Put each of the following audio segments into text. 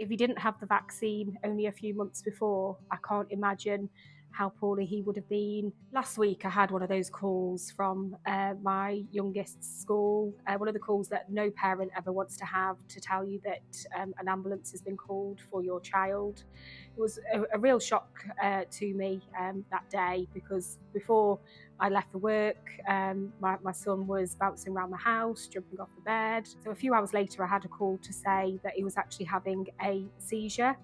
if he didn't have the vaccine only a few months before, I can't imagine how poorly he would have been. Last week, I had one of those calls from my youngest school, one of the calls that no parent ever wants to have, to tell you that an ambulance has been called for your child. It was a real shock to me that day, because before I left for work, my son was bouncing around the house, jumping off the bed. So a few hours later, I had a call to say that he was actually having a seizure.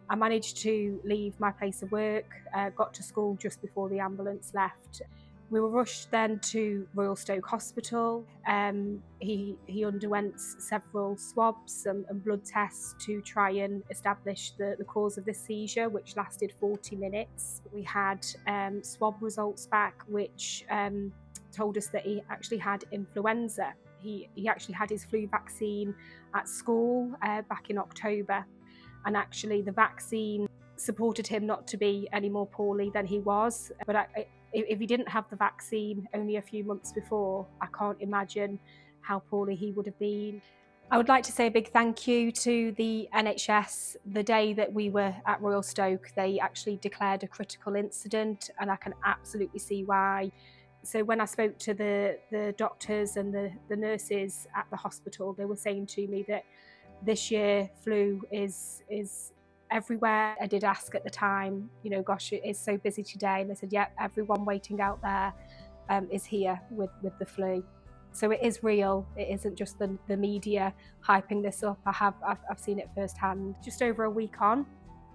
I managed to leave my place of work, got to school just before the ambulance left. We were rushed then to Royal Stoke Hospital. He underwent several swabs and blood tests to try and establish the cause of the seizure, which lasted 40 minutes. We had swab results back which told us that he actually had influenza. He actually had his flu vaccine at school back in October. And actually the vaccine supported him not to be any more poorly than he was. But if he didn't have the vaccine only a few months before, I can't imagine how poorly he would have been. I would like to say a big thank you to the NHS. The day that we were at Royal Stoke, they actually declared a critical incident, and I can absolutely see why. So when I spoke to the doctors and the nurses at the hospital, they were saying to me that this year flu is everywhere. I did ask at the time, gosh, it is so busy today, and they said, yeah, everyone waiting out there is here with the flu. So it is real. It isn't just the media hyping this up. I've seen it firsthand. Just over a week on,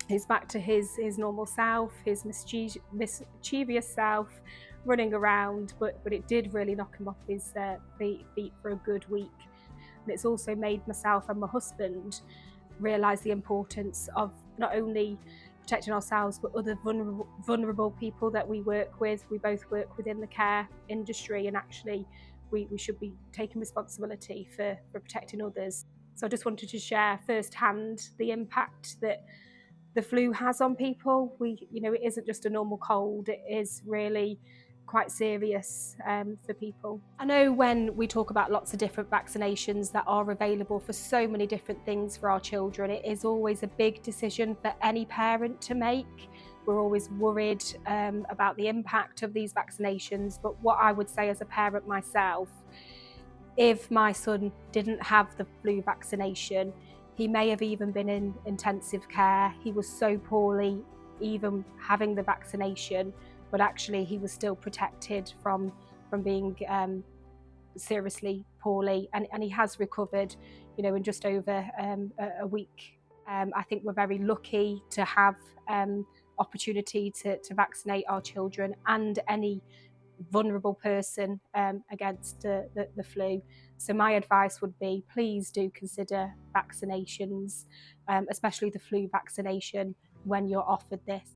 he's back to his normal self, his mischievous self, running around, but it did really knock him off his feet for a good week. And it's also made myself and my husband realise the importance of not only protecting ourselves, but other vulnerable people that we work with. We both work within the care industry, and actually we should be taking responsibility for protecting others. So I just wanted to share firsthand the impact that the flu has on people. It isn't just a normal cold, it is really quite serious for people. I know when we talk about lots of different vaccinations that are available for so many different things for our children, it is always a big decision for any parent to make. We're always worried about the impact of these vaccinations, but what I would say as a parent myself, if my son didn't have the flu vaccination, he may have even been in intensive care. He was so poorly even having the vaccination, but actually he was still protected from being seriously poorly, and he has recovered, in just over a week. I think we're very lucky to have opportunity to vaccinate our children and any vulnerable person against the flu. So my advice would be, please do consider vaccinations, especially the flu vaccination, when you're offered this.